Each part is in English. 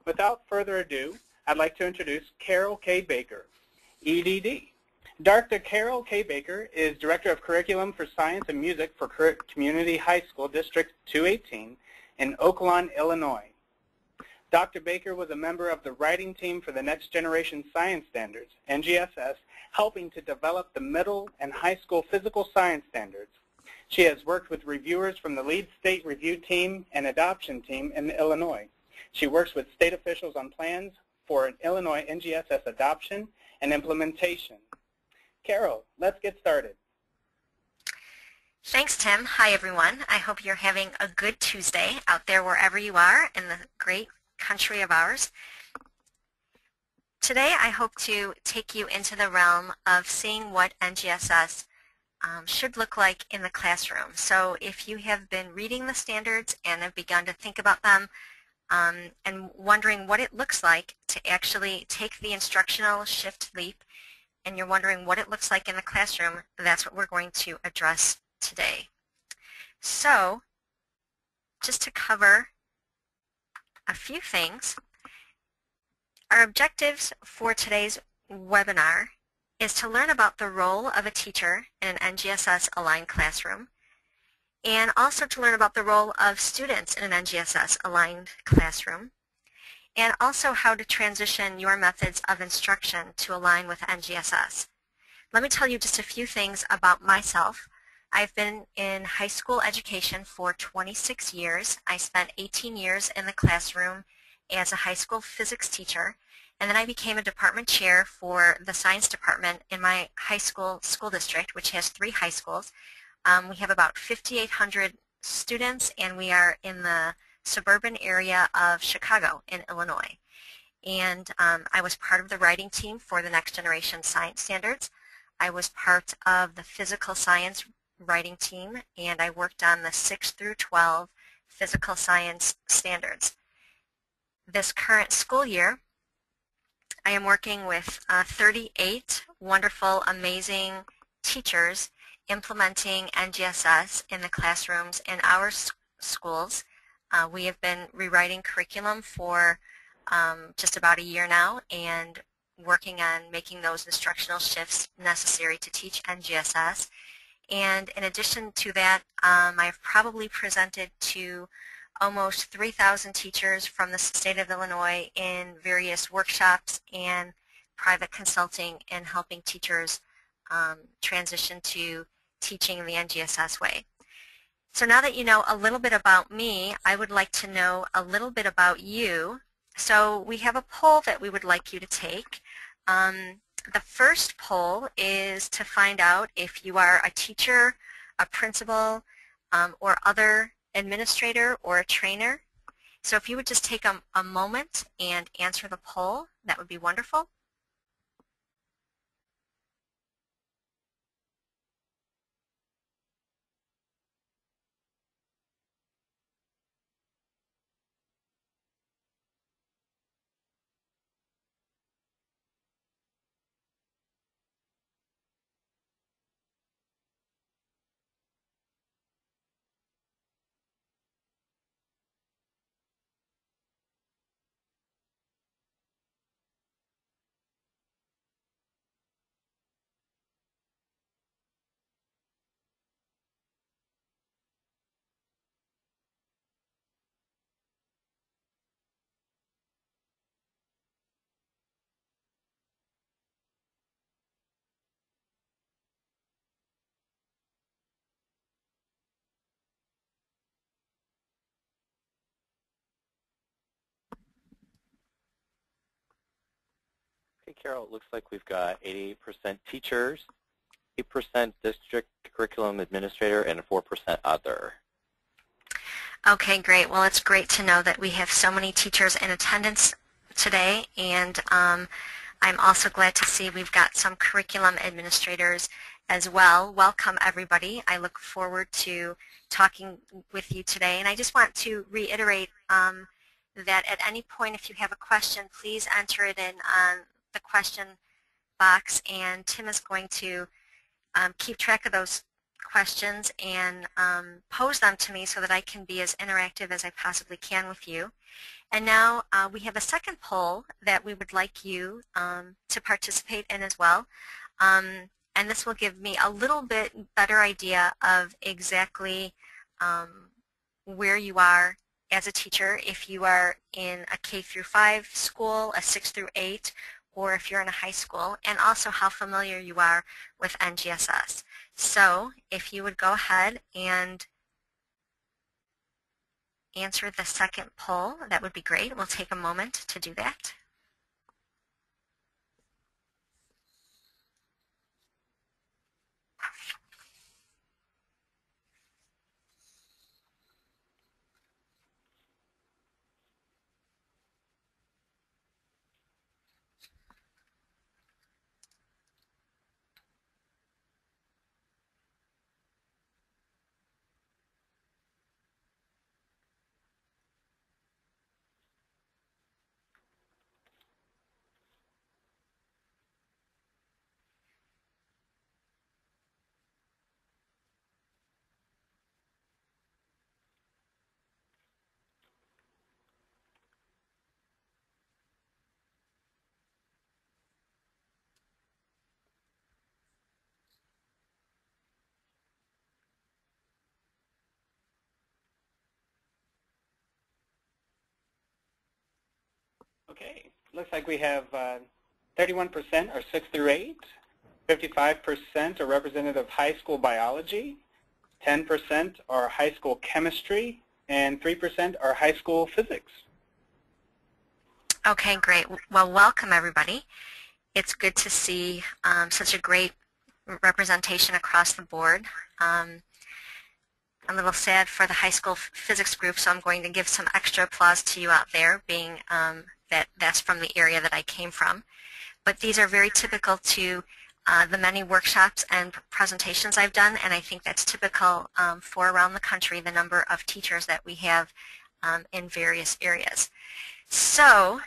Without further ado, I'd like to introduce Carol K. Baker, EDD. Dr. Carol K. Baker is Director of Curriculum for Science and Music for Community High School District 218 in Oakland, Illinois. Dr. Baker was a member of the writing team for the Next Generation Science Standards, NGSS, helping to develop the middle and high school physical science standards. She has worked with reviewers from the lead state review team and adoption team in Illinois. She works with state officials on plans for an Illinois NGSS adoption and implementation. Carol, let's get started. Thanks, Tim. Hi, everyone. I hope you're having a good Tuesday out there wherever you are in the great country of ours. Today, I hope to take you into the realm of seeing what NGSS should look like in the classroom. So if you have been reading the standards and have begun to think about them and wondering what it looks like to actually take the instructional shift leap, and you're wondering what it looks like in the classroom, that's what we're going to address today. So, just to cover a few things, our objectives for today's webinar is to learn about the role of a teacher in an NGSS aligned classroom, and also to learn about the role of students in an NGSS aligned classroom, and also how to transition your methods of instruction to align with NGSS. Let me tell you just a few things about myself. I've been in high school education for 26 years. I spent 18 years in the classroom as a high school physics teacher, and then I became a department chair for the science department in my high school district, which has 3 high schools. We have about 5,800 students, and we are in the suburban area of Chicago in Illinois. And I was part of the writing team for the Next Generation Science Standards. I was part of the physical science writing team, and I worked on the 6 through 12 physical science standards. This current school year, I am working with 38 wonderful, amazing teachers implementing NGSS in the classrooms in our schools. We have been rewriting curriculum for just about a year now and working on making those instructional shifts necessary to teach NGSS. And in addition to that, I've probably presented to almost 3,000 teachers from the state of Illinois in various workshops and private consulting and helping teachers transition to teaching the NGSS way. So now that you know a little bit about me, I would like to know a little bit about you. So we have a poll that we would like you to take. The first poll is to find out if you are a teacher, a principal, or other administrator or a trainer. So if you would just take a moment and answer the poll, that would be wonderful. Okay, Carol, it looks like we've got 88% teachers, 8% district curriculum administrator, and 4% other. Okay, great. Well, it's great to know that we have so many teachers in attendance today, and I'm also glad to see we've got some curriculum administrators as well. Welcome, everybody. I look forward to talking with you today, and I just want to reiterate that at any point, if you have a question, please enter it in on the question box, and Tim is going to keep track of those questions and pose them to me so that I can be as interactive as I possibly can with you. And now we have a second poll that we would like you to participate in as well. And this will give me a little bit better idea of exactly where you are as a teacher, if you are in a K through 5 school, a 6 through 8, or if you're in a high school, and also how familiar you are with NGSS. So if you would go ahead and answer the second poll, that would be great. We'll take a moment to do that. Okay, looks like we have 31% are 6 through 8, 55% are representative high school biology, 10% are high school chemistry, and 3% are high school physics. Okay, great. Well, welcome everybody. It's good to see such a great representation across the board. I'm a little sad for the high school physics group, so I'm going to give some extra applause to you out there, being that's from the area that I came from. But these are very typical to the many workshops and presentations I've done, and I think that's typical for around the country, the number of teachers that we have in various areas. So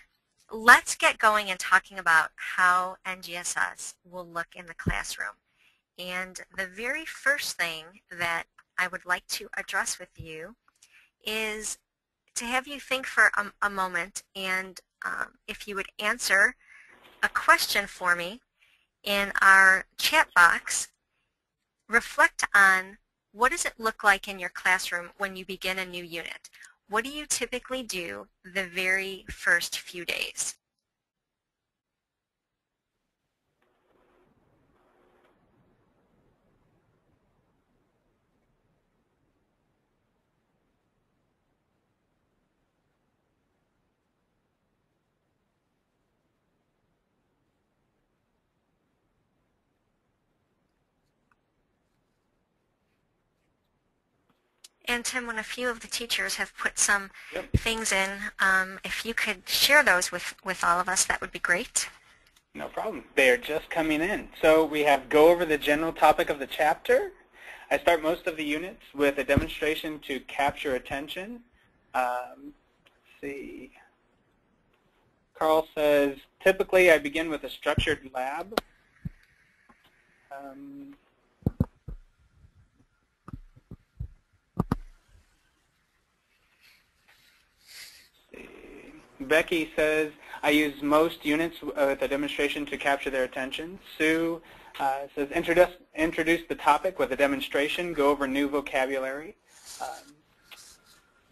let's get going and talking about how NGSS will look in the classroom. And the very first thing that I would like to address with you is to have you think for a moment, and if you would answer a question for me in our chat box. Reflect on, what does it look like in your classroom when you begin a new unit? What do you typically do the very first few days? And Tim, when a few of the teachers have put some things in, if you could share those with all of us, that would be great. No problem. They are just coming in. So we have go over the general topic of the chapter. I start most of the units with a demonstration to capture attention. Let's see. Carl says, typically I begin with a structured lab. Becky says, I use most units with a demonstration to capture their attention. Sue says, introduce the topic with a demonstration, go over new vocabulary.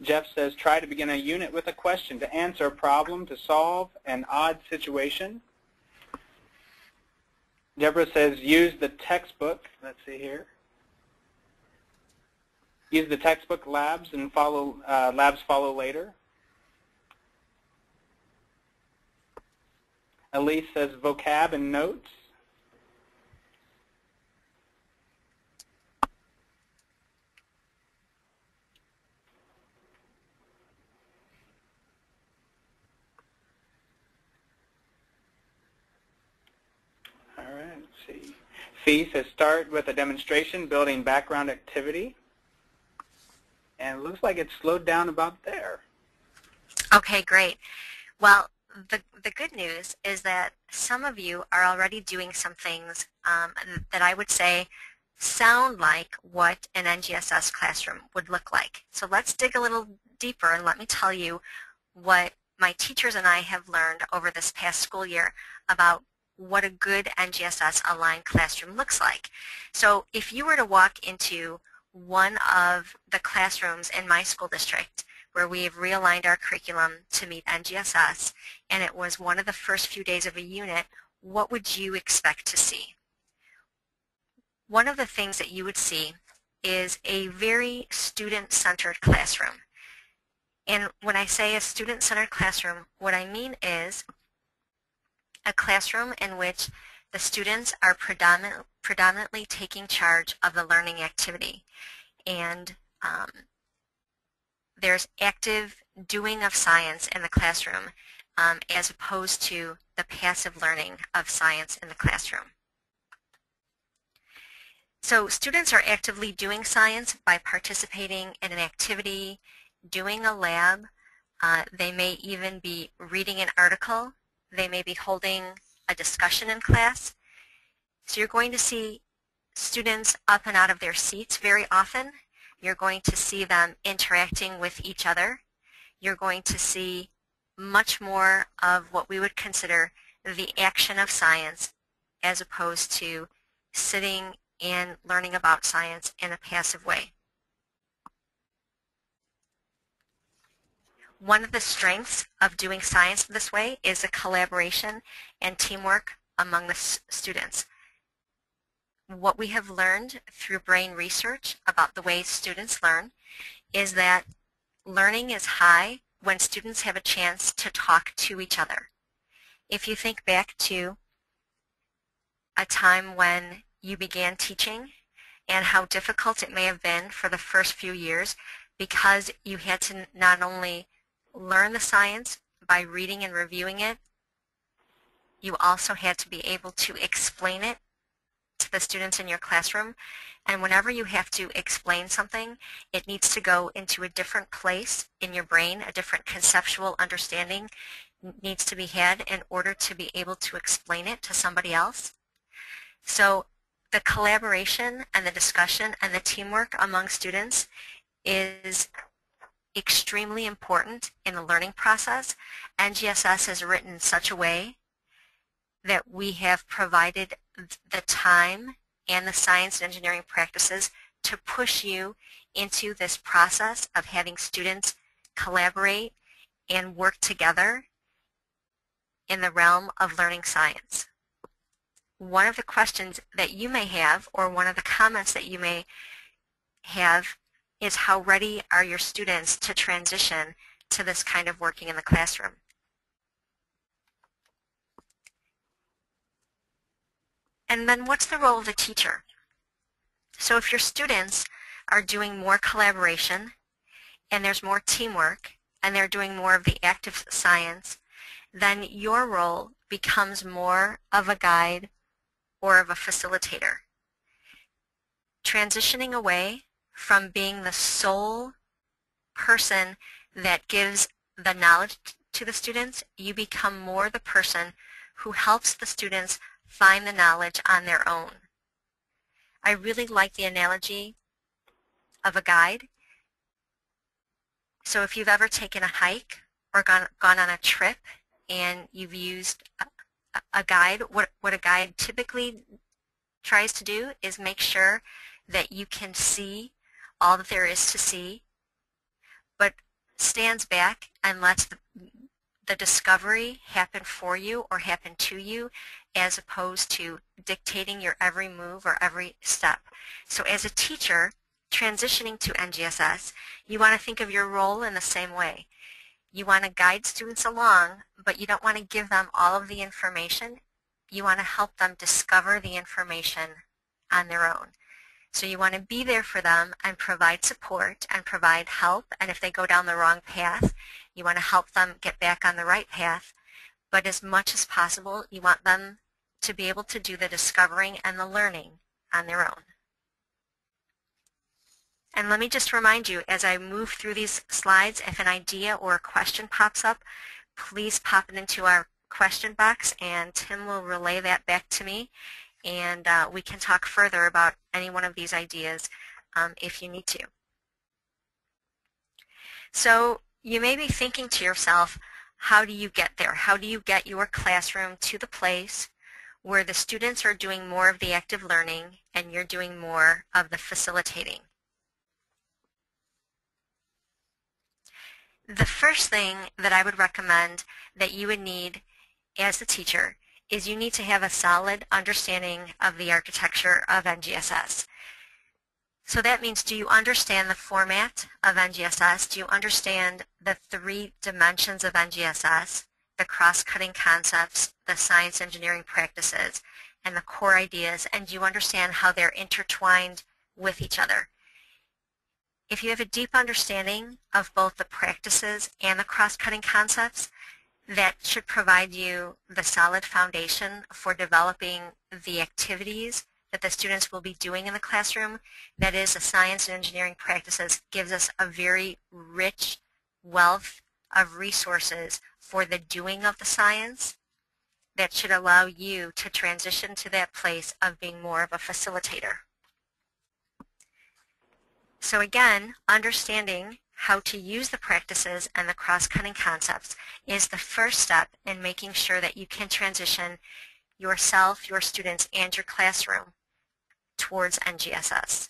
Jeff says, try to begin a unit with a question to answer a problem, to solve an odd situation. Deborah says, use the textbook. Let's see here. Use the textbook labs and labs follow later. Elise says vocab and notes. All right, let's see. Fee says start with a demonstration, building background activity. And it looks like it's slowed down about there. Okay, great. Well, the good news is that some of you are already doing some things that I would say sound like what an NGSS classroom would look like. So let's dig a little deeper and let me tell you what my teachers and I have learned over this past school year about what a good NGSS aligned classroom looks like. So if you were to walk into one of the classrooms in my school district where we've realigned our curriculum to meet NGSS, and it was one of the first few days of a unit, what would you expect to see? One of the things that you would see is a very student-centered classroom. And when I say a student-centered classroom, what I mean is a classroom in which the students are predominantly taking charge of the learning activity. And there's active doing of science in the classroom as opposed to the passive learning of science in the classroom. So students are actively doing science by participating in an activity, doing a lab. They may even be reading an article. They may be holding a discussion in class. So you're going to see students up and out of their seats very often. You're going to see them interacting with each other. You're going to see much more of what we would consider the action of science as opposed to sitting and learning about science in a passive way. One of the strengths of doing science this way is the collaboration and teamwork among the students. What we have learned through brain research about the way students learn is that learning is high when students have a chance to talk to each other. If you think back to a time when you began teaching and how difficult it may have been for the first few years because you had to not only learn the science by reading and reviewing it, you also had to be able to explain it to the students in your classroom. And whenever you have to explain something, it needs to go into a different place in your brain. A different conceptual understanding needs to be had in order to be able to explain it to somebody else. So the collaboration and the discussion and the teamwork among students is extremely important in the learning process. NGSS is written in such a way that we have provided the time and the science and engineering practices to push you into this process of having students collaborate and work together in the realm of learning science. One of the questions that you may have, or one of the comments that you may have, is how ready are your students to transition to this kind of working in the classroom? And then what's the role of the teacher? So if your students are doing more collaboration and there's more teamwork and they're doing more of the active science, then your role becomes more of a guide or of a facilitator. Transitioning away from being the sole person that gives the knowledge to the students, you become more the person who helps the students find the knowledge on their own. I really like the analogy of a guide. So if you've ever taken a hike or gone on a trip and you've used a guide, what a guide typically tries to do is make sure that you can see all that there is to see, but stands back and lets the discovery happen for you or happen to you as opposed to dictating your every move or every step. So as a teacher transitioning to NGSS, you want to think of your role in the same way. You want to guide students along, but you don't want to give them all of the information. You want to help them discover the information on their own. So you want to be there for them and provide support and provide help. And if they go down the wrong path, you want to help them get back on the right path. But as much as possible, you want them to be able to do the discovering and the learning on their own. And let me just remind you, as I move through these slides, if an idea or a question pops up, please pop it into our question box, and Tim will relay that back to me, and we can talk further about any one of these ideas if you need to. So you may be thinking to yourself, how do you get there? How do you get your classroom to the place where the students are doing more of the active learning and you're doing more of the facilitating? The first thing that I would recommend that you would need as a teacher is you need to have a solid understanding of the architecture of NGSS. So that means, do you understand the format of NGSS? Do you understand the 3 dimensions of NGSS, the cross-cutting concepts, the science engineering practices, and the core ideas? And do you understand how they're intertwined with each other? If you have a deep understanding of both the practices and the cross-cutting concepts, that should provide you the solid foundation for developing the activities that the students will be doing in the classroom. That is, the science and engineering practices gives us a very rich wealth of resources for the doing of the science that should allow you to transition to that place of being more of a facilitator. So again, understanding how to use the practices and the cross-cutting concepts is the first step in making sure that you can transition yourself, your students, and your classroom towards NGSS.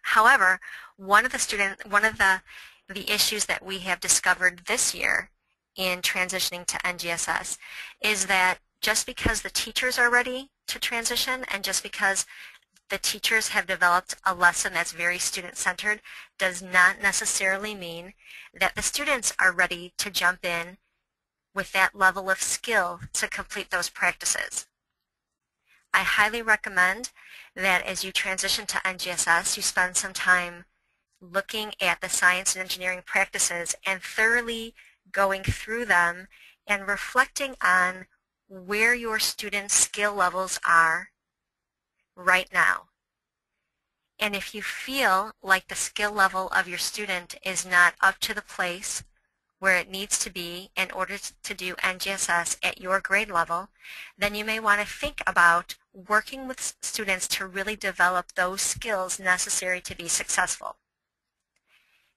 However, one of the issues that we have discovered this year in transitioning to NGSS is that just because the teachers are ready to transition and just because the teachers have developed a lesson that's very student-centered does not necessarily mean that the students are ready to jump in with that level of skill to complete those practices. I highly recommend that as you transition to NGSS, you spend some time looking at the science and engineering practices and thoroughly going through them and reflecting on where your students' skill levels are right now. And if you feel like the skill level of your student is not up to the place where it needs to be in order to do NGSS at your grade level, then you may want to think about working with students to really develop those skills necessary to be successful.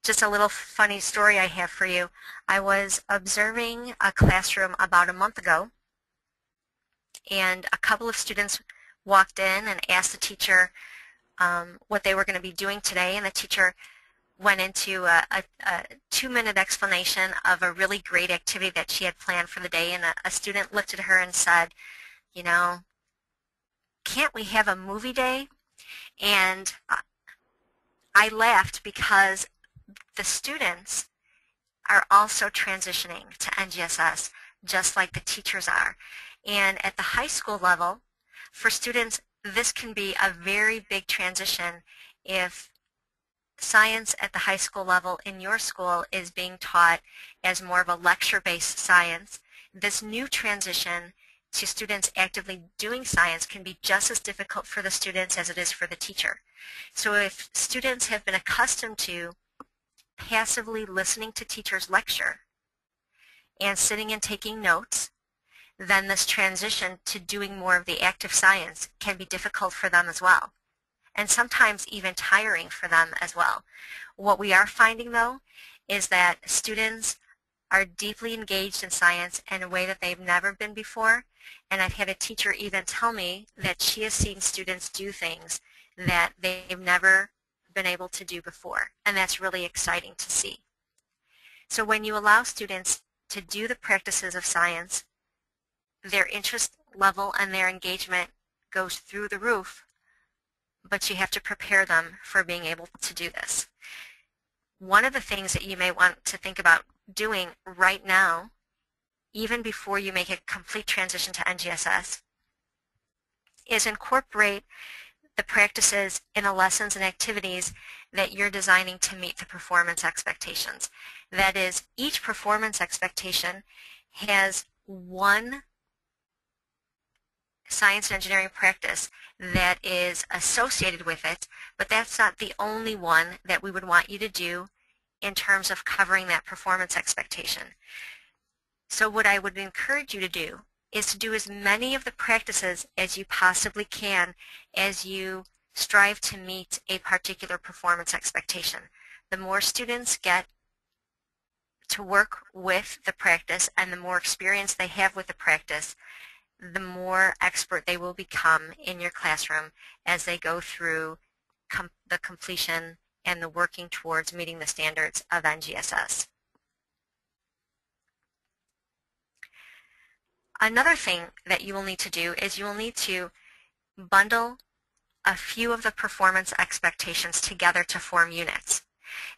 Just a little funny story I have for you. I was observing a classroom about a month ago, and a couple of students walked in and asked the teacher what they were going to be doing today, and the teacher went into a 2-minute explanation of a really great activity that she had planned for the day, and a student looked at her and said, you know, can't we have a movie day? And I laughed because the students are also transitioning to NGSS just like the teachers are. And at the high school level, for students, this can be a very big transition if science at the high school level in your school is being taught as more of a lecture-based science. This new transition to students actively doing science can be just as difficult for the students as it is for the teacher. So if students have been accustomed to passively listening to teachers lecture and sitting and taking notes, then this transition to doing more of the active science can be difficult for them as well, and sometimes even tiring for them as well. What we are finding, though, is that students are deeply engaged in science in a way that they've never been before, and I've had a teacher even tell me that she has seen students do things that they've never been able to do before, and that's really exciting to see. So when you allow students to do the practices of science, their interest level and their engagement goes through the roof, but you have to prepare them for being able to do this. One of the things that you may want to think about doing right now, even before you make a complete transition to NGSS, is incorporate the practices in the lessons and activities that you're designing to meet the performance expectations. That is, each performance expectation has one science and engineering practice that is associated with it, but that's not the only one that we would want you to do in terms of covering that performance expectation. So what I would encourage you to do is to do as many of the practices as you possibly can as you strive to meet a particular performance expectation. The more students get to work with the practice, and the more experience they have with the practice, the more expert they will become in your classroom as they go through the completion and the working towards meeting the standards of NGSS. Another thing that you will need to do is you will need to bundle a few of the performance expectations together to form units.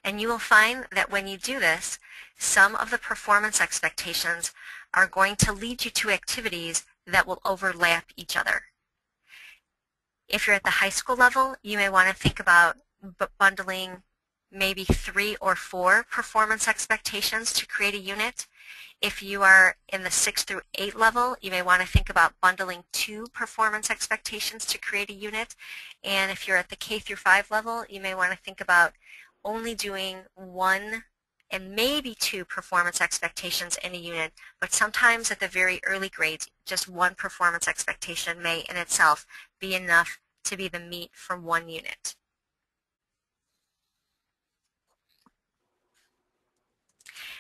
And you will find that when you do this, some of the performance expectations are going to lead you to activities that will overlap each other. If you're at the high school level, you may want to think about bundling maybe 3 or 4 performance expectations to create a unit. If you are in the 6 through 8 level, you may want to think about bundling 2 performance expectations to create a unit. And if you're at the K through 5 level, you may want to think about only doing 1 and maybe 2 performance expectations in a unit. But sometimes at the very early grades, just 1 performance expectation may in itself be enough to be the meat for 1 unit.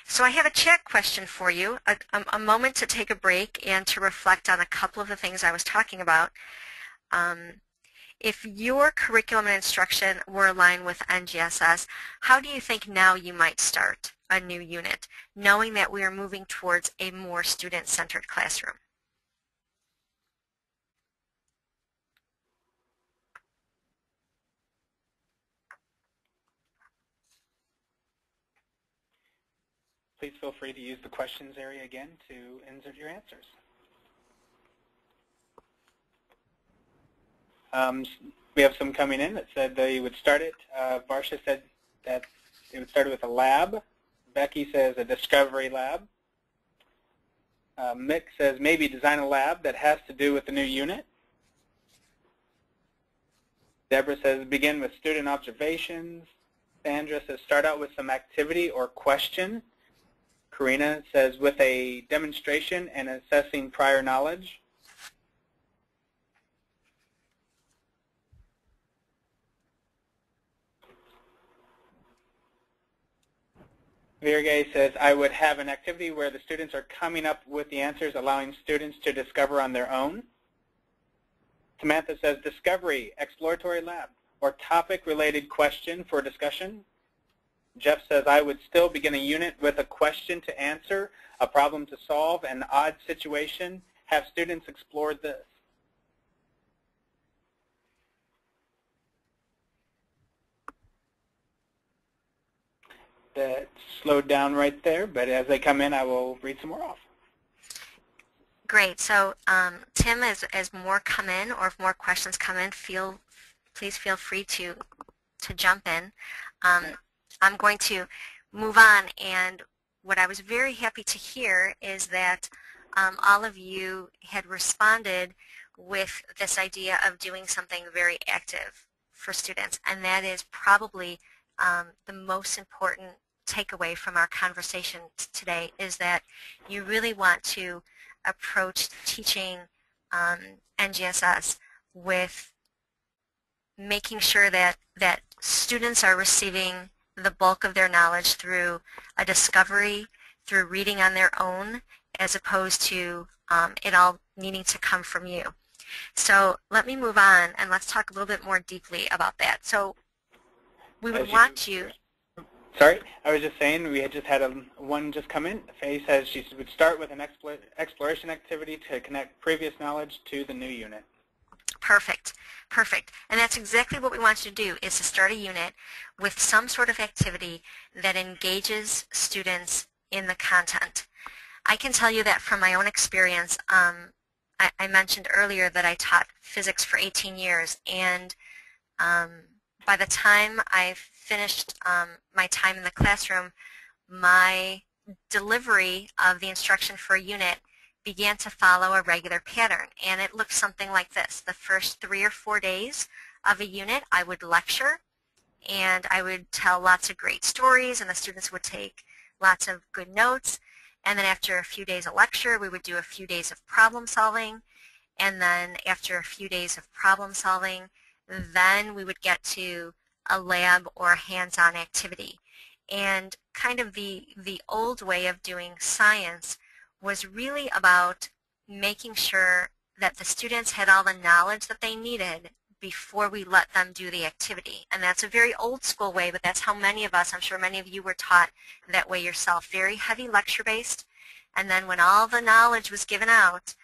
So I have a chat question for you, a moment to take a break and to reflect on a couple of the things I was talking about. If your curriculum and instruction were aligned with NGSS, how do you think now you might start a new unit, knowing that we are moving towards a more student-centered classroom? Please feel free to use the questions area again to insert your answers. We have some coming in that said they would start it. Varsha said that they would start it with a lab. Becky says a discovery lab. Mick says maybe design a lab that has to do with the new unit. Deborah says begin with student observations. Sandra says start out with some activity or question. Karina says with a demonstration and assessing prior knowledge. Virgay says I would have an activity where the students are coming up with the answers, allowing students to discover on their own. Samantha says discovery, exploratory lab, or topic-related question for discussion. Jeff says I would still begin a unit with a question to answer, a problem to solve, an odd situation. Have students explore this. That slowed down right there, but as they come in, I will read some more off. Great. So Tim, as more come in, or if more questions come in, please feel free to jump in. I'm going to move on, and what I was very happy to hear is that all of you had responded with this idea of doing something very active for students, and that is probably the most important takeaway from our conversation today, is that you really want to approach teaching NGSS with making sure that students are receiving the bulk of their knowledge through a discovery, through reading on their own, as opposed to it all needing to come from you. So let me move on, and let's talk a little bit more deeply about that. So we would want you... Sorry, I was just saying we had just had one just come in. Faye says she would start with an exploration activity to connect previous knowledge to the new unit. Perfect. Perfect. And that's exactly what we want you to do, is to start a unit with some sort of activity that engages students in the content. I can tell you that from my own experience, I mentioned earlier that I taught physics for 18 years, and by the time I finished my time in the classroom, my delivery of the instruction for a unit began to follow a regular pattern, and it looked something like this. The first 3 or 4 days of a unit, I would lecture, and I would tell lots of great stories, and the students would take lots of good notes. And then after a few days of lecture, we would do a few days of problem solving, and then after a few days of problem solving, then we would get to a lab or a hands-on activity. And kind of the old way of doing science was really about making sure that the students had all the knowledge that they needed before we let them do the activity. And that's a very old school way, but that's how many of us, I'm sure many of you were taught that way yourself, very heavy lecture based. And then when all the knowledge was given out,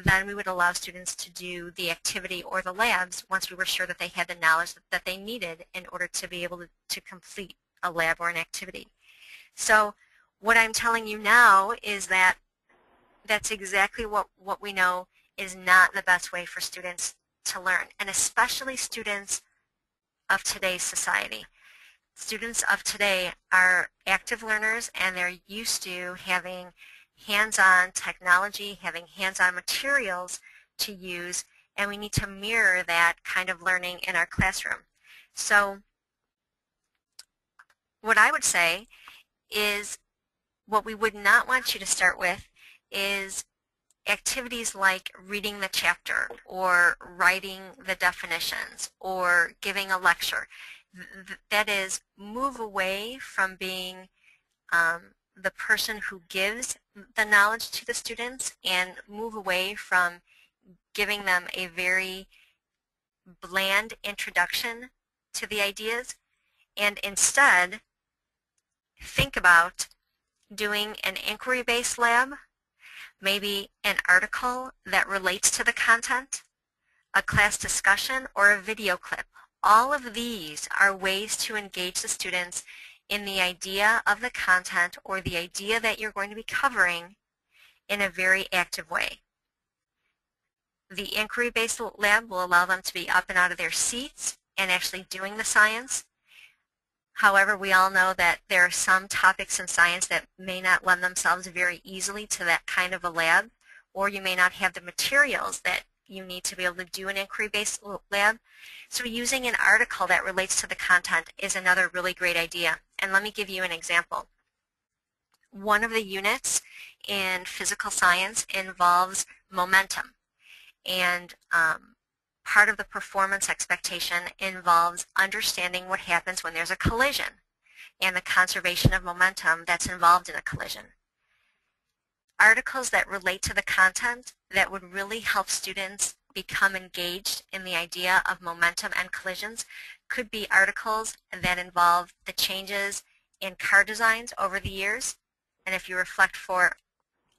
then we would allow students to do the activity or the labs once we were sure that they had the knowledge that they needed in order to be able to complete a lab or an activity. So what I'm telling you now is that that's exactly what we know is not the best way for students to learn, and especially students of today's society. Students of today are active learners, and they're used to having hands-on technology, having hands-on materials to use, and we need to mirror that kind of learning in our classroom. So what I would say is what we would not want you to start with is activities like reading the chapter or writing the definitions or giving a lecture. That is, move away from being the person who gives the knowledge to the students and move away from giving them a very bland introduction to the ideas, and instead think about doing an inquiry-based lab, maybe an article that relates to the content, a class discussion, or a video clip. All of these are ways to engage the students in the idea of the content or the idea that you're going to be covering in a very active way. The inquiry-based lab will allow them to be up and out of their seats and actually doing the science. However, we all know that there are some topics in science that may not lend themselves very easily to that kind of a lab, or you may not have the materials that you need to be able to do an inquiry-based lab. So using an article that relates to the content is another really great idea. And let me give you an example. One of the units in physical science involves momentum. And part of the performance expectation involves understanding what happens when there's a collision and the conservation of momentum that's involved in a collision. Articles that relate to the content that would really help students become engaged in the idea of momentum and collisions could be articles that involve the changes in car designs over the years. And if you reflect for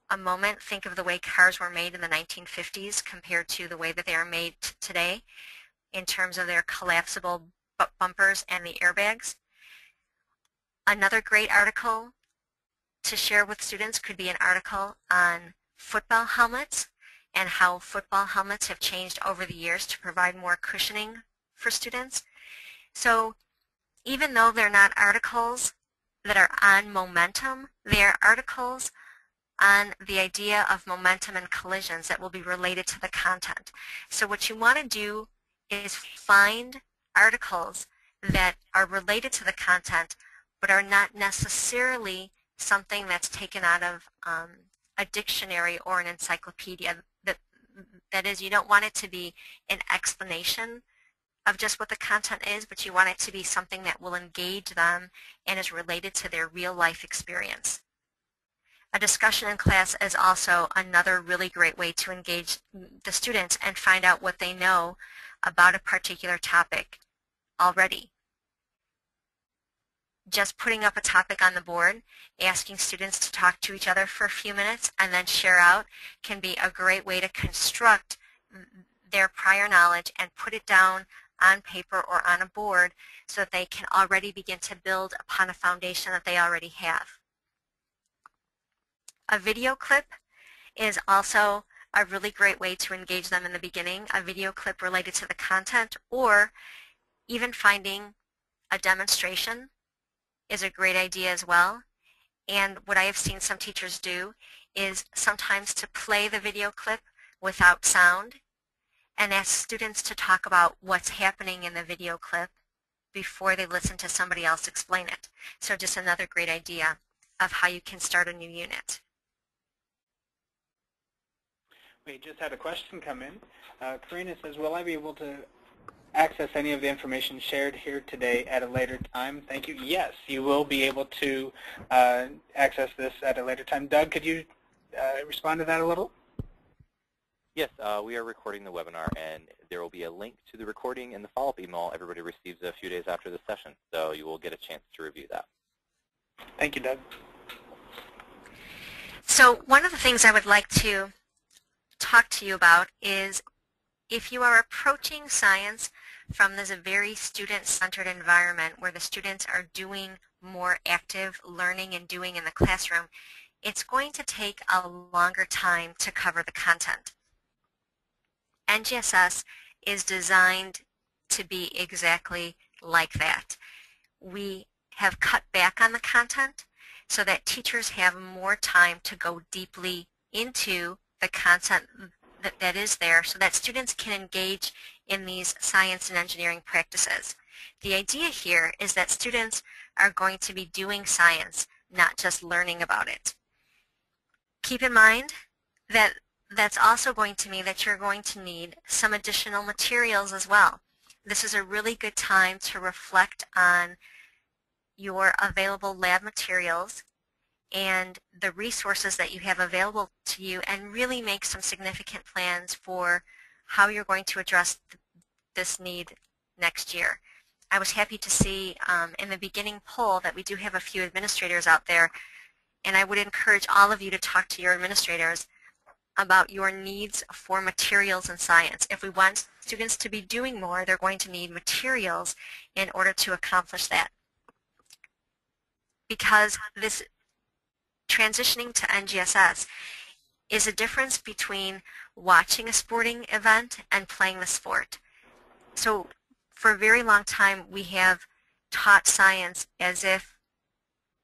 a moment, think of the way cars were made in the 1950s compared to the way that they are made today in terms of their collapsible bumpers and the airbags. Another great article to share with students could be an article on football helmets and how football helmets have changed over the years to provide more cushioning for students. So even though they're not articles that are on momentum, they are articles on the idea of momentum and collisions that will be related to the content. So what you want to do is find articles that are related to the content but are not necessarily something that's taken out of a dictionary or an encyclopedia. That is, you don't want it to be an explanation of just what the content is, but you want it to be something that will engage them and is related to their real life experience. A discussion in class is also another really great way to engage the students and find out what they know about a particular topic already. Just putting up a topic on the board, asking students to talk to each other for a few minutes and then share out can be a great way to construct their prior knowledge and put it down on paper or on a board so that they can already begin to build upon a foundation that they already have. A video clip is also a really great way to engage them in the beginning, a video clip related to the content, or even finding a demonstration is a great idea as well. And what I have seen some teachers do is sometimes to play the video clip without sound and ask students to talk about what's happening in the video clip before they listen to somebody else explain it. So just another great idea of how you can start a new unit. We just had a question come in. Karina says, will I be able to access any of the information shared here today at a later time? Thank you. Yes, you will be able to access this at a later time. Doug, could you respond to that a little? Yes, we are recording the webinar, and there will be a link to the recording in the follow-up email everybody receives a few days after the session, so you will get a chance to review that. Thank you, Doug. So one of the things I would like to talk to you about is if you are approaching science from this very student-centered environment where the students are doing more active learning and doing in the classroom, it's going to take a longer time to cover the content. NGSS is designed to be exactly like that. We have cut back on the content so that teachers have more time to go deeply into the content that is there so that students can engage in these science and engineering practices. The idea here is that students are going to be doing science, not just learning about it. Keep in mind that that's also going to mean that you're going to need some additional materials as well. This is a really good time to reflect on your available lab materials and the resources that you have available to you and really make some significant plans for how you're going to address this need next year. I was happy to see in the beginning poll that we do have a few administrators out there, and I would encourage all of you to talk to your administrators about your needs for materials in science. If we want students to be doing more, they're going to need materials in order to accomplish that. Because this transitioning to NGSS is a difference between watching a sporting event and playing the sport. So for a very long time, we have taught science as if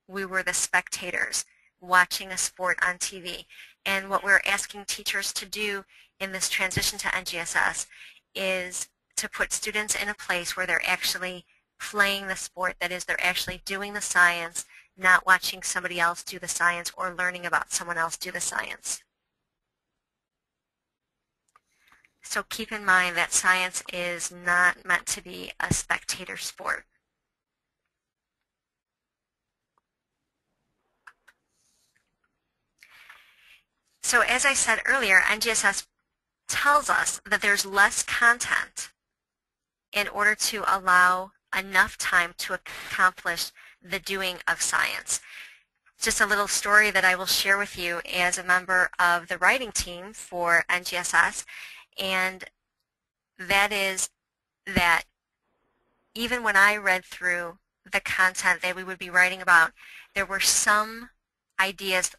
we were the spectators watching a sport on TV. And what we're asking teachers to do in this transition to NGSS is to put students in a place where they're actually playing the sport, that is, they're actually doing the science, not watching somebody else do the science or learning about someone else do the science. So keep in mind that science is not meant to be a spectator sport. So as I said earlier, NGSS tells us that there's less content in order to allow enough time to accomplish the doing of science. Just a little story that I will share with you as a member of the writing team for NGSS, and that is that even when I read through the content that we would be writing about, there were some ideas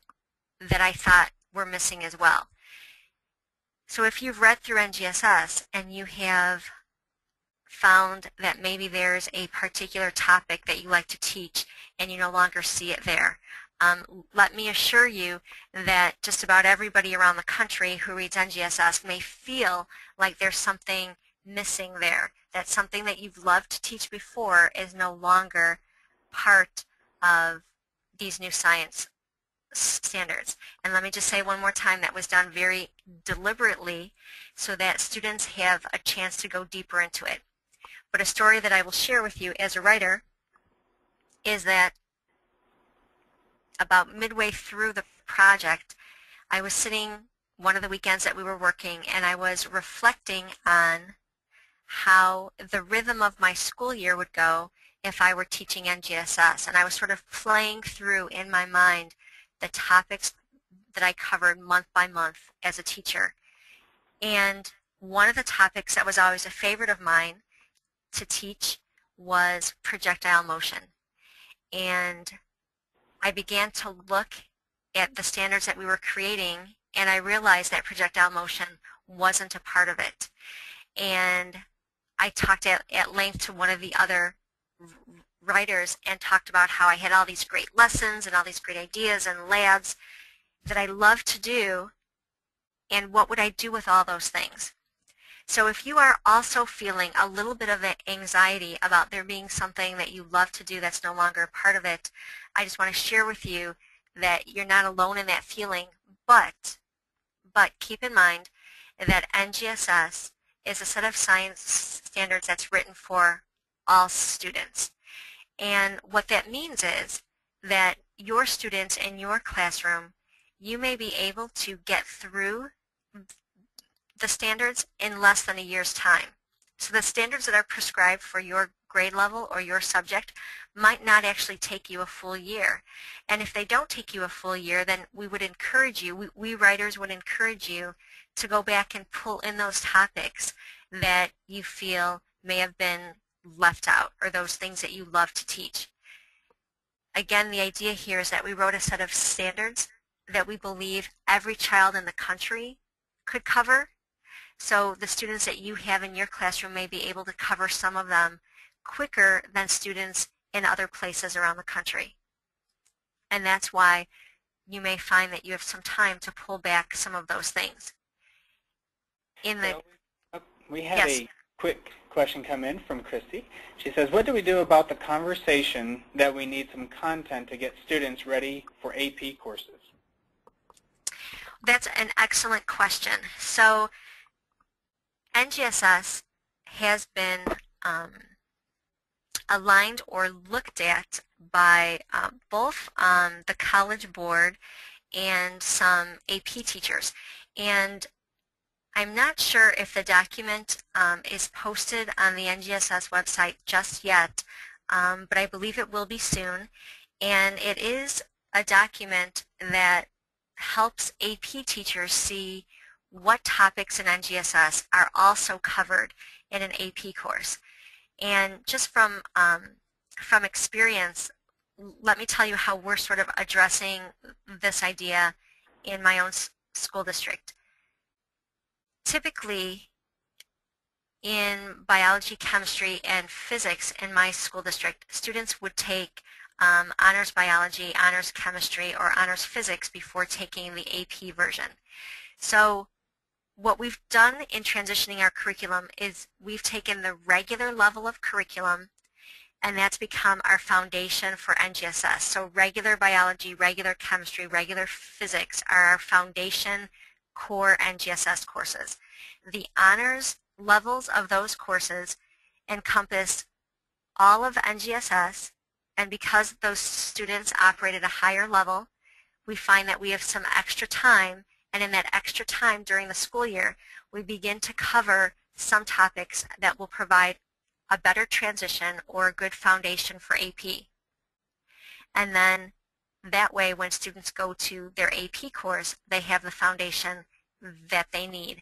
that I thought were missing as well. So if you've read through NGSS and you have found that maybe there's a particular topic that you like to teach and you no longer see it there, let me assure you that just about everybody around the country who reads NGSS may feel like there's something missing there, that something that you've loved to teach before is no longer part of these new science standards. And let me just say one more time, that was done very deliberately so that students have a chance to go deeper into it. But a story that I will share with you as a writer is that about midway through the project, I was sitting one of the weekends that we were working, and I was reflecting on how the rhythm of my school year would go if I were teaching NGSS. And I was sort of playing through in my mind the topics that I covered month by month as a teacher. And one of the topics that was always a favorite of mine to teach was projectile motion. And I began to look at the standards that we were creating, and I realized that projectile motion wasn't a part of it. And I talked at length to one of the other writers and talked about how I had all these great lessons and all these great ideas and labs that I love to do, and what would I do with all those things. So if you are also feeling a little bit of anxiety about there being something that you love to do that's no longer a part of it, I just want to share with you that you're not alone in that feeling, but keep in mind that NGSS is a set of science standards that's written for all students. And what that means is that your students in your classroom, you may be able to get through the standards in less than a year's time. So the standards that are prescribed for your grade level or your subject might not actually take you a full year. And if they don't take you a full year, then we would encourage you, we writers would encourage you to go back and pull in those topics that you feel may have been left out, or those things that you love to teach. Again, the idea here is that we wrote a set of standards that we believe every child in the country could cover. So the students that you have in your classroom may be able to cover some of them quicker than students in other places around the country. And that's why you may find that you have some time to pull back some of those things. We have a quick question come in from Christy. She says, what do we do about the conversation that we need some content to get students ready for AP courses? That's an excellent question. So NGSS has been aligned or looked at by both the College Board and some AP teachers. And I'm not sure if the document is posted on the NGSS website just yet, but I believe it will be soon. And it is a document that helps AP teachers see what topics in NGSS are also covered in an AP course. And just from experience, let me tell you how we're sort of addressing this idea in my own school district. Typically, in biology, chemistry, and physics in my school district, students would take honors biology, honors chemistry, or honors physics before taking the AP version. So what we've done in transitioning our curriculum is we've taken the regular level of curriculum, and that's become our foundation for NGSS. So regular biology, regular chemistry, regular physics are our foundation core NGSS courses. The honors levels of those courses encompass all of NGSS, and because those students operate at a higher level, we find that we have some extra time, and in that extra time during the school year, we begin to cover some topics that will provide a better transition or a good foundation for AP. And then that way, when students go to their AP course, they have the foundation that they need.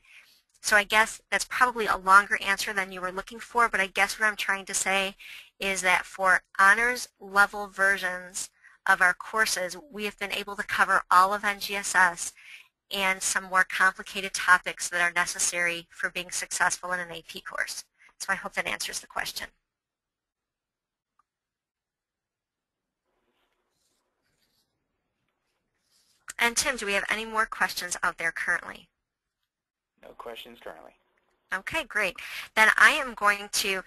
So I guess that's probably a longer answer than you were looking for, but I guess what I'm trying to say is that for honors level versions of our courses, we have been able to cover all of NGSS and some more complicated topics that are necessary for being successful in an AP course. So I hope that answers the question. And Tim, do we have any more questions out there currently? No questions currently. Okay, great. Then I am going to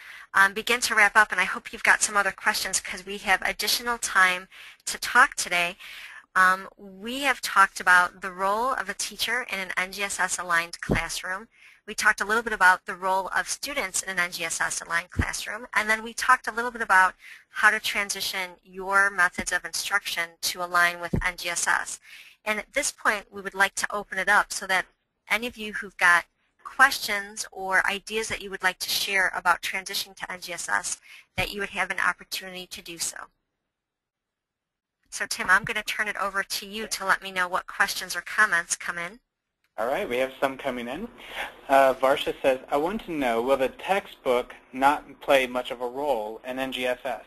begin to wrap up, and I hope you've got some other questions because we have additional time to talk today. We have talked about the role of a teacher in an NGSS-aligned classroom. We talked a little bit about the role of students in an NGSS-aligned classroom, and then we talked a little bit about how to transition your methods of instruction to align with NGSS. And at this point, we would like to open it up so that any of you who've got questions or ideas that you would like to share about transitioning to NGSS, that you would have an opportunity to do so. So Tim, I'm going to turn it over to you to let me know what questions or comments come in. All right, we have some coming in. Varsha says, I want to know, will the textbook not play much of a role in NGSS?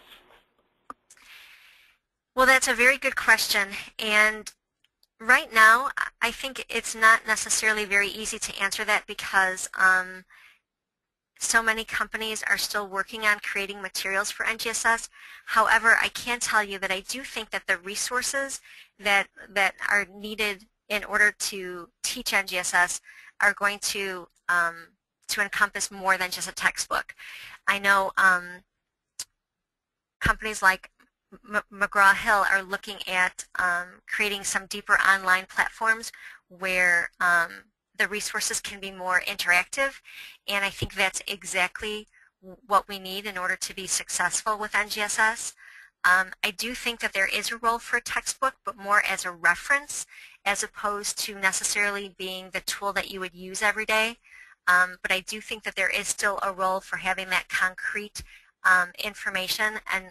Well, that's a very good question. And right now, I think it's not necessarily very easy to answer that because so many companies are still working on creating materials for NGSS. However, I can tell you that I do think that the resources that are needed in order to teach NGSS are going to encompass more than just a textbook. I know companies like McGraw-Hill are looking at creating some deeper online platforms where the resources can be more interactive, and I think that's exactly what we need in order to be successful with NGSS. I do think that there is a role for a textbook, but more as a reference as opposed to necessarily being the tool that you would use every day. But I do think that there is still a role for having that concrete information, and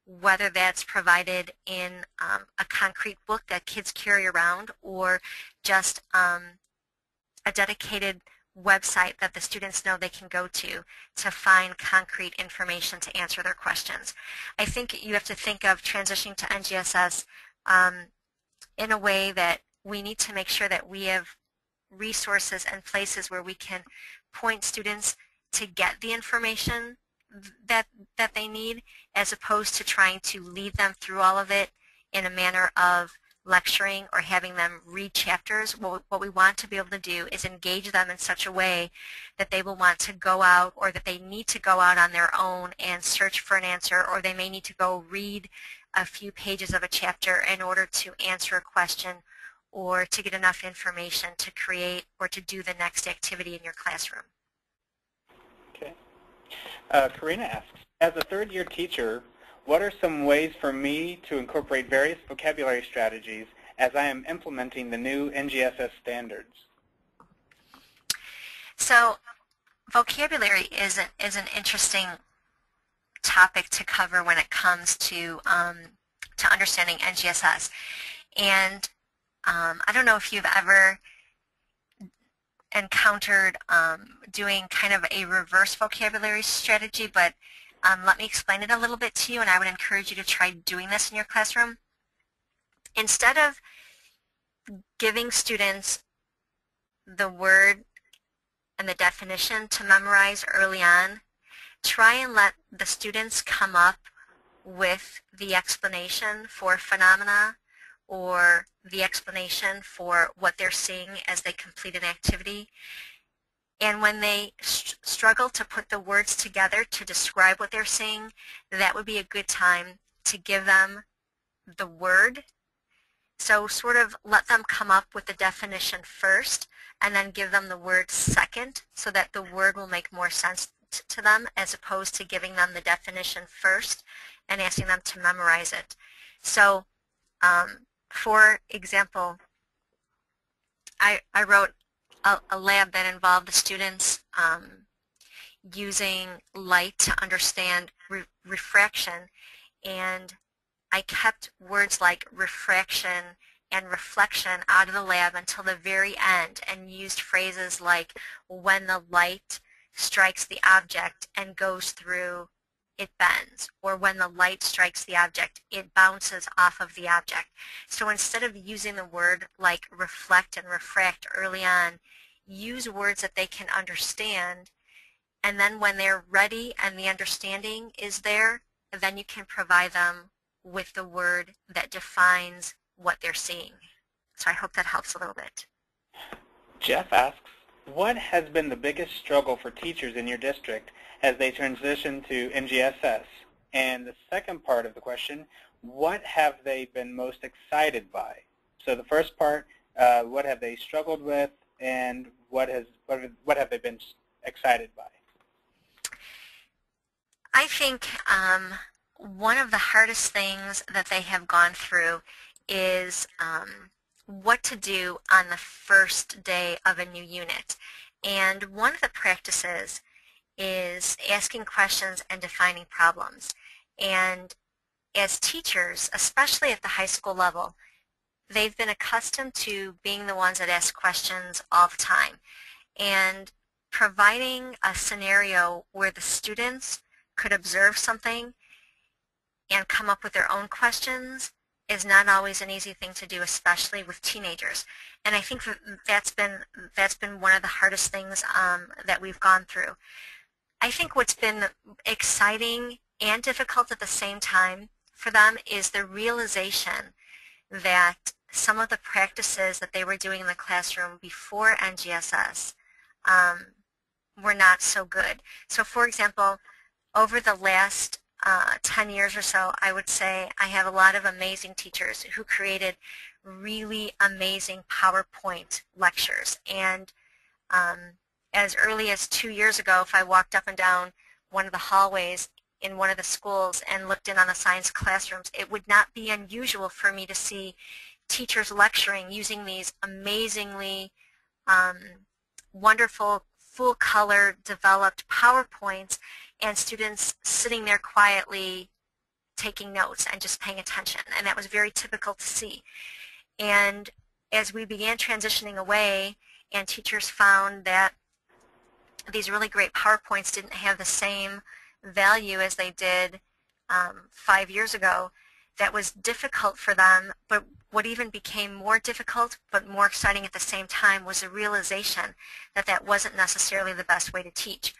whether that's provided in a concrete book that kids carry around or just a dedicated website that the students know they can go to find concrete information to answer their questions. I think you have to think of transitioning to NGSS in a way that we need to make sure that we have resources and places where we can point students to get the information that they need, as opposed to trying to lead them through all of it in a manner of lecturing or having them read chapters. What we want to be able to do is engage them in such a way that they will want to go out, or that they need to go out on their own and search for an answer, or they may need to go read a few pages of a chapter in order to answer a question or to get enough information to create or to do the next activity in your classroom. Okay. Karina asks, as a third-year teacher, what are some ways for me to incorporate various vocabulary strategies as I am implementing the new NGSS standards? So vocabulary is an interesting topic to cover when it comes to understanding NGSS. And I don't know if you've ever encountered doing kind of a reverse vocabulary strategy, but let me explain it a little bit to you, and I would encourage you to try doing this in your classroom. Instead of giving students the word and the definition to memorize early on, try and let the students come up with the explanation for phenomena or the explanation for what they're seeing as they complete an activity. And when they struggle to put the words together to describe what they're seeing, that would be a good time to give them the word. So sort of let them come up with the definition first, and then give them the word second, so that the word will make more sense to them, as opposed to giving them the definition first and asking them to memorize it. So for example, I wrote a lab that involved the students using light to understand refraction, and I kept words like refraction and reflection out of the lab until the very end, and used phrases like when the light strikes the object and goes through, it bends, or when the light strikes the object, it bounces off of the object. So instead of using the word like reflect and refract early on, use words that they can understand, and then when they're ready and the understanding is there, then you can provide them with the word that defines what they're seeing. So I hope that helps a little bit. Jeff asks, what has been the biggest struggle for teachers in your district as they transition to NGSS? And the second part of the question, what have they been most excited by? So the first part, what have they struggled with, and what have they been excited by? I think one of the hardest things that they have gone through is what to do on the first day of a new unit. And one of the practices is asking questions and defining problems. And as teachers, especially at the high school level, they've been accustomed to being the ones that ask questions all the time. And providing a scenario where the students could observe something and come up with their own questions is not always an easy thing to do, especially with teenagers. And I think that's been one of the hardest things that we've gone through. I think what's been exciting and difficult at the same time for them is the realization that some of the practices that they were doing in the classroom before NGSS were not so good. So for example, over the last 10 years or so, I would say I have a lot of amazing teachers who created really amazing PowerPoint lectures. And As early as 2 years ago, if I walked up and down one of the hallways in one of the schools and looked in on the science classrooms, it would not be unusual for me to see teachers lecturing using these amazingly wonderful, full-color developed PowerPoints, and students sitting there quietly taking notes and just paying attention. And that was very typical to see. And as we began transitioning away and teachers found that these really great PowerPoints didn't have the same value as they did 5 years ago, that was difficult for them. But what even became more difficult but more exciting at the same time was the realization that that wasn't necessarily the best way to teach.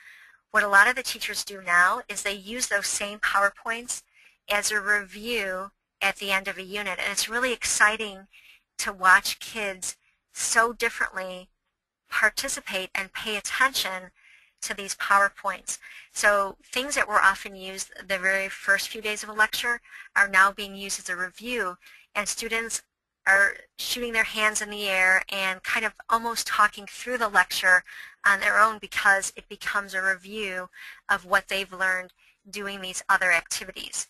What a lot of the teachers do now is they use those same PowerPoints as a review at the end of a unit. And it's really exciting to watch kids so differently participate and pay attention to these PowerPoints. So things that were often used the very first few days of a lecture are now being used as a review, and students are shooting their hands in the air and kind of almost talking through the lecture on their own because it becomes a review of what they've learned doing these other activities.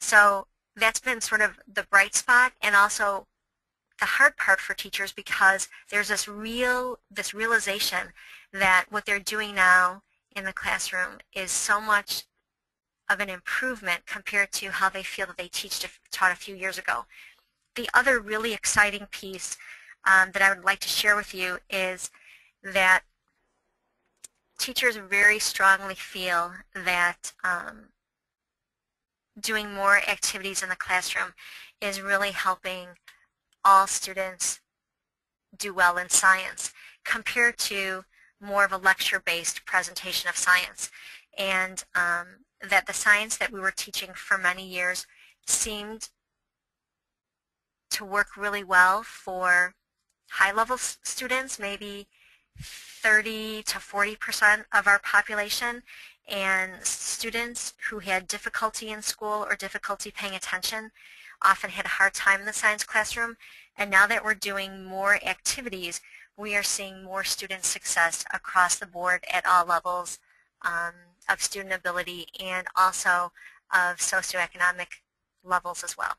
So that's been sort of the bright spot, and also the hard part for teachers, because there's this realization that what they're doing now in the classroom is so much of an improvement compared to how they feel that they taught a few years ago. The other really exciting piece that I would like to share with you is that teachers very strongly feel that doing more activities in the classroom is really helping all students do well in science compared to more of a lecture-based presentation of science. And that the science that we were teaching for many years seemed to work really well for high-level students, maybe 30 to 40% of our population, and students who had difficulty in school or difficulty paying attention often had a hard time in the science classroom. And now that we're doing more activities, we are seeing more student success across the board at all levels of student ability and also of socioeconomic levels as well.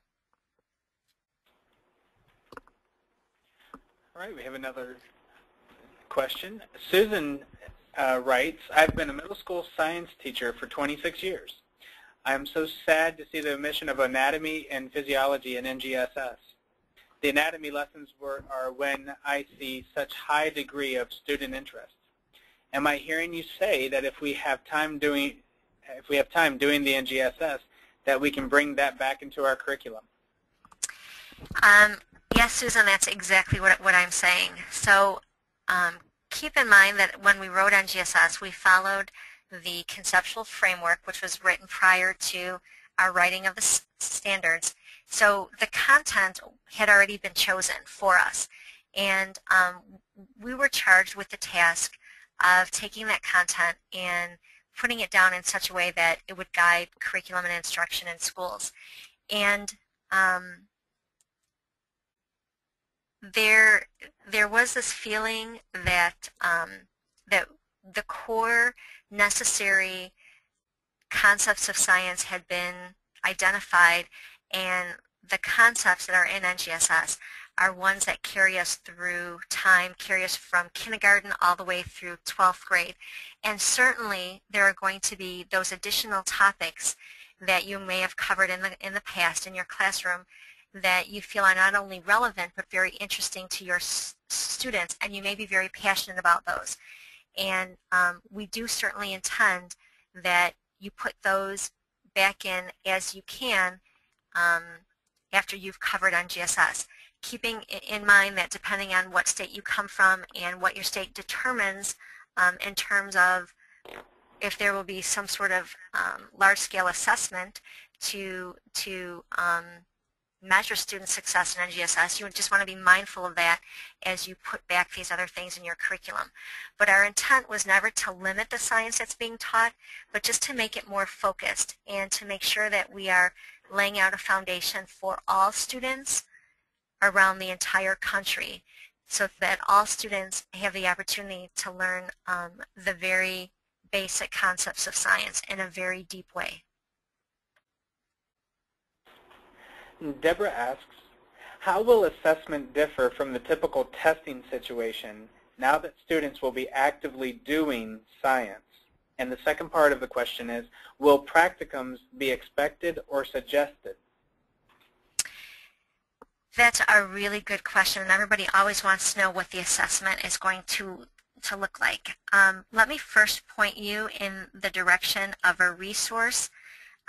All right, we have another question. Susan writes, I've been a middle school science teacher for 26 years. I am so sad to see the omission of anatomy and physiology in NGSS. The anatomy lessons are when I see such high degree of student interest. Am I hearing you say that if we have time doing the NGSS, that we can bring that back into our curriculum? Yes, Susan, that's exactly what I'm saying. So keep in mind that when we wrote NGSS, we followed the conceptual framework, which was written prior to our writing of the standards. So the content had already been chosen for us, and we were charged with the task of taking that content and putting it down in such a way that it would guide curriculum and instruction in schools. And there was this feeling that that the core necessary concepts of science had been identified, and the concepts that are in NGSS are ones that carry us through time, carry us from kindergarten all the way through 12th grade. And certainly there are going to be those additional topics that you may have covered in the past in your classroom that you feel are not only relevant but very interesting to your students, and you may be very passionate about those. And we do certainly intend that you put those back in as you can after you've covered NGSS, keeping in mind that depending on what state you come from and what your state determines in terms of if there will be some sort of large-scale assessment to measure student success in NGSS, you just want to be mindful of that as you put back these other things in your curriculum. But our intent was never to limit the science that's being taught, but just to make it more focused and to make sure that we are laying out a foundation for all students around the entire country so that all students have the opportunity to learn the very basic concepts of science in a very deep way. Deborah asks, how will assessment differ from the typical testing situation now that students will be actively doing science? And the second part of the question is, will practicums be expected or suggested? That's a really good question, and everybody always wants to know what the assessment is going to look like. Let me first point you in the direction of a resource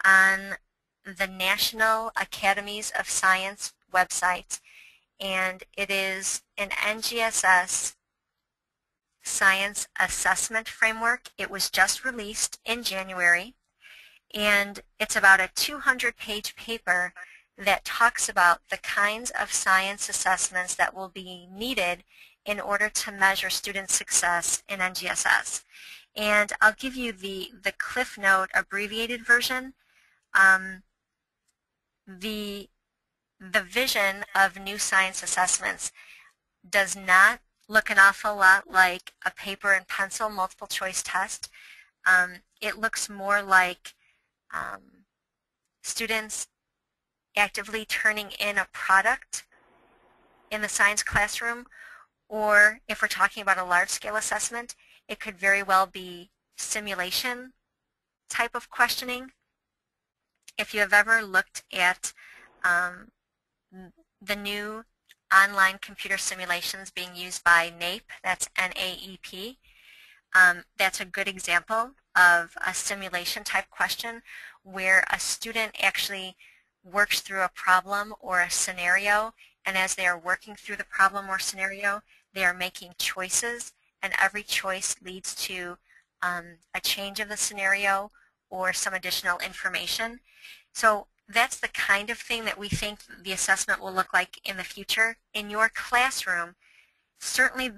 on the National Academies of Science website, and it is an NGSS Science Assessment Framework. It was just released in January, and it's about a 200-page paper that talks about the kinds of science assessments that will be needed in order to measure student success in NGSS. And I'll give you the Cliff Note abbreviated version. The vision of new science assessments does not look an awful lot like a paper and pencil multiple choice test. It looks more like students actively turning in a product in the science classroom, or if we're talking about a large-scale assessment, it could very well be simulation type of questioning. If you have ever looked at the new online computer simulations being used by NAEP, that's N-A-E-P, that's a good example of a simulation type question where a student actually works through a problem or a scenario, and as they are working through the problem or scenario, they are making choices, and every choice leads to a change of the scenario or some additional information. So that's the kind of thing that we think the assessment will look like in the future. In your classroom, certainly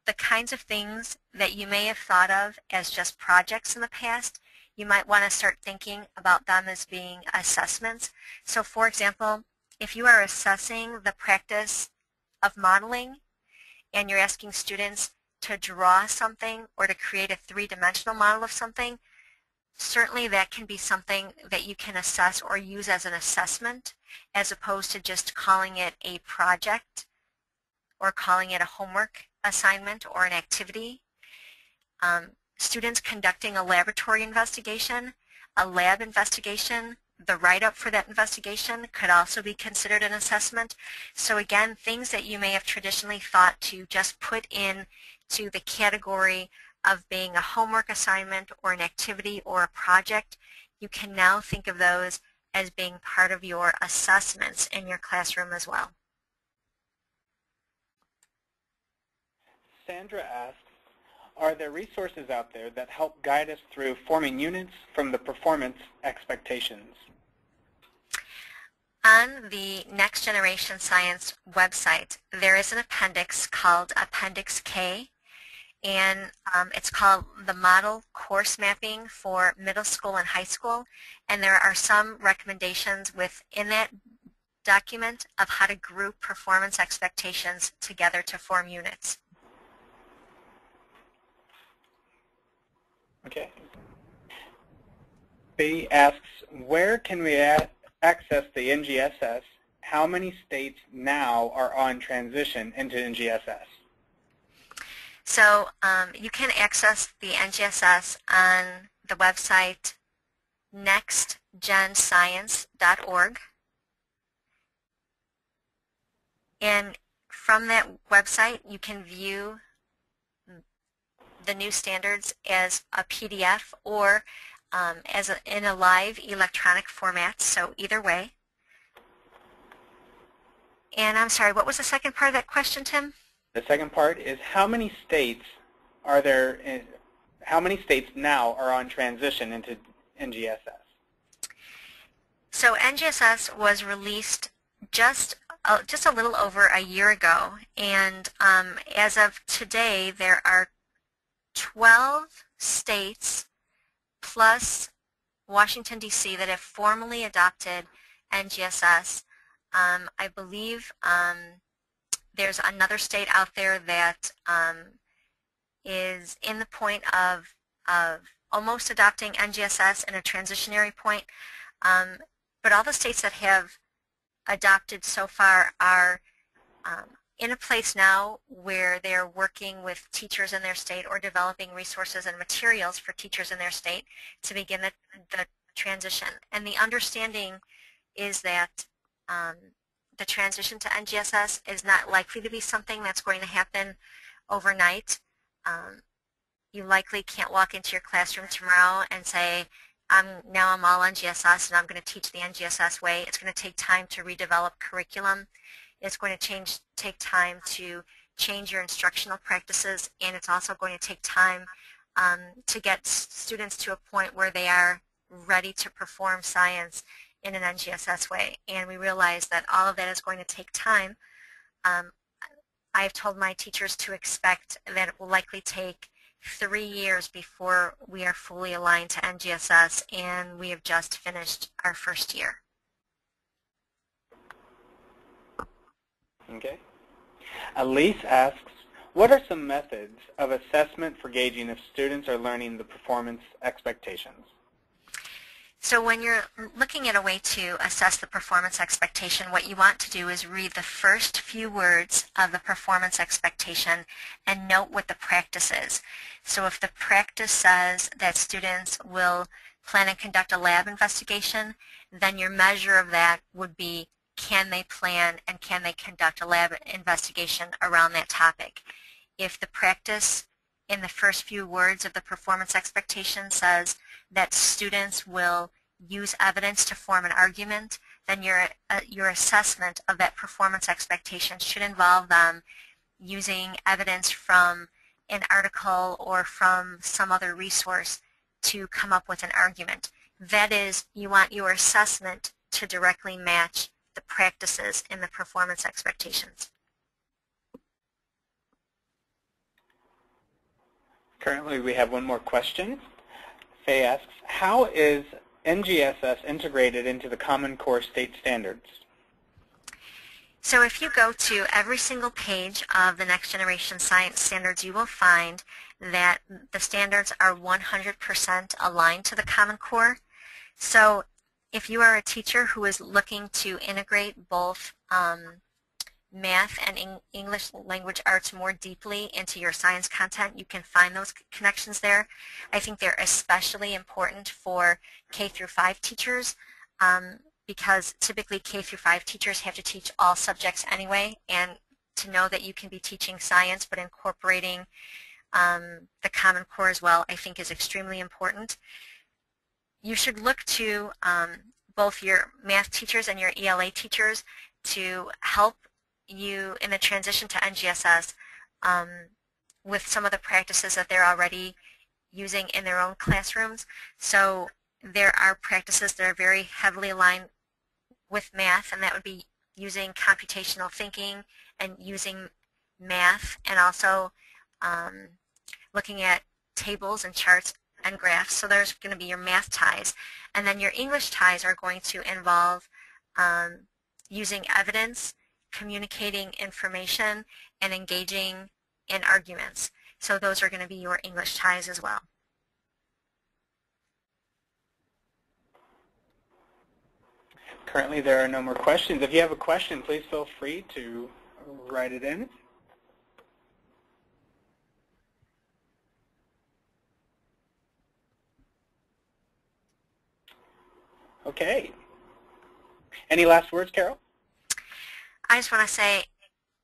the kinds of things that you may have thought of as just projects in the past, you might want to start thinking about them as being assessments. So for example, if you are assessing the practice of modeling and you're asking students to draw something or to create a three-dimensional model of something, certainly that can be something that you can assess or use as an assessment as opposed to just calling it a project or calling it a homework assignment or an activity. Students conducting a laboratory investigation, a lab investigation, the write-up for that investigation could also be considered an assessment. So again, things that you may have traditionally thought to just put in to the category of being a homework assignment or an activity or a project, you can now think of those as being part of your assessments in your classroom as well. Sandra asks, are there resources out there that help guide us through forming units from the performance expectations? On the Next Generation Science website, there is an appendix called Appendix K, and it's called the Model Course Mapping for Middle School and High School, and there are some recommendations within that document of how to group performance expectations together to form units. Okay. B asks, where can we access the NGSS? How many states now are on transition into NGSS? So you can access the NGSS on the website nextgenscience.org. And from that website, you can view the new standards as a PDF or in a live electronic format, so either way. And I'm sorry, what was the second part of that question, Tim? The second part is how many states are there? How many states now are on transition into NGSS? So NGSS was released just a little over a year ago, and as of today, there are 12 states plus Washington, D.C. that have formally adopted NGSS. I believe There's another state out there that is in the point of almost adopting NGSS in a transitionary point. But all the states that have adopted so far are in a place now where they're working with teachers in their state or developing resources and materials for teachers in their state to begin the transition. And the understanding is that the transition to NGSS is not likely to be something that's going to happen overnight. You likely can't walk into your classroom tomorrow and say, now I'm all NGSS and I'm going to teach the NGSS way. It's going to take time to redevelop curriculum. It's going to take time to change your instructional practices, and it's also going to take time to get students to a point where they are ready to perform science in an NGSS way. And we realize that all of that is going to take time. I've told my teachers to expect that it will likely take 3 years before we are fully aligned to NGSS, and we have just finished our first year. Okay. Elise asks, what are some methods of assessment for gauging if students are learning the performance expectations? So when you're looking at a way to assess the performance expectation, what you want to do is read the first few words of the performance expectation and note what the practice is. So if the practice says that students will plan and conduct a lab investigation, then your measure of that would be, can they plan and can they conduct a lab investigation around that topic? If the practice in the first few words of the performance expectation says that students will use evidence to form an argument, then your assessment of that performance expectation should involve them using evidence from an article or from some other resource to come up with an argument. That is, you want your assessment to directly match the practices in the performance expectations. Currently, we have one more question. Faye asks, how is NGSS integrated into the Common Core state standards? So if you go to every single page of the Next Generation Science Standards, you will find that the standards are 100% aligned to the Common Core. So if you are a teacher who is looking to integrate both math and English language arts more deeply into your science content, you can find those connections there. I think they're especially important for K through 5 teachers because typically K through 5 teachers have to teach all subjects anyway, and to know that you can be teaching science but incorporating the Common Core as well, I think is extremely important. You should look to both your math teachers and your ELA teachers to help you in the transition to NGSS with some of the practices that they're already using in their own classrooms. So there are practices that are very heavily aligned with math, and that would be using computational thinking and using math, and also looking at tables and charts and graphs. So there's going to be your math ties. And then your English ties are going to involve using evidence, communicating information, and engaging in arguments. So those are going to be your English ties as well. Currently, there are no more questions. If you have a question, please feel free to write it in. Okay. Any last words, Carol? I just want to say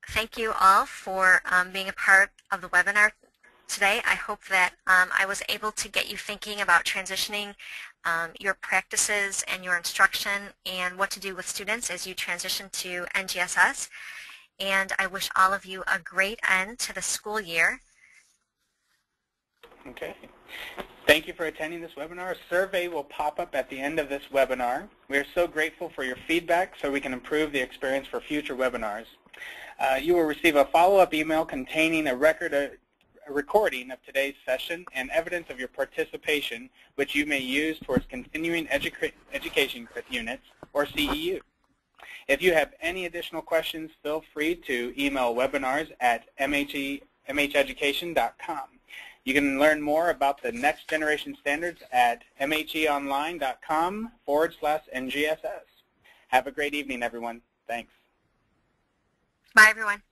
thank you all for being a part of the webinar today. I hope that I was able to get you thinking about transitioning your practices and your instruction and what to do with students as you transition to NGSS. And I wish all of you a great end to the school year. Okay. Thank you for attending this webinar. A survey will pop up at the end of this webinar. We are so grateful for your feedback so we can improve the experience for future webinars. You will receive a follow-up email containing a recording of today's session and evidence of your participation, which you may use towards continuing education units or CEU. If you have any additional questions, feel free to email webinars@mheducation.com. You can learn more about the next generation standards at mheonline.com/NGSS. Have a great evening, everyone. Thanks. Bye, everyone.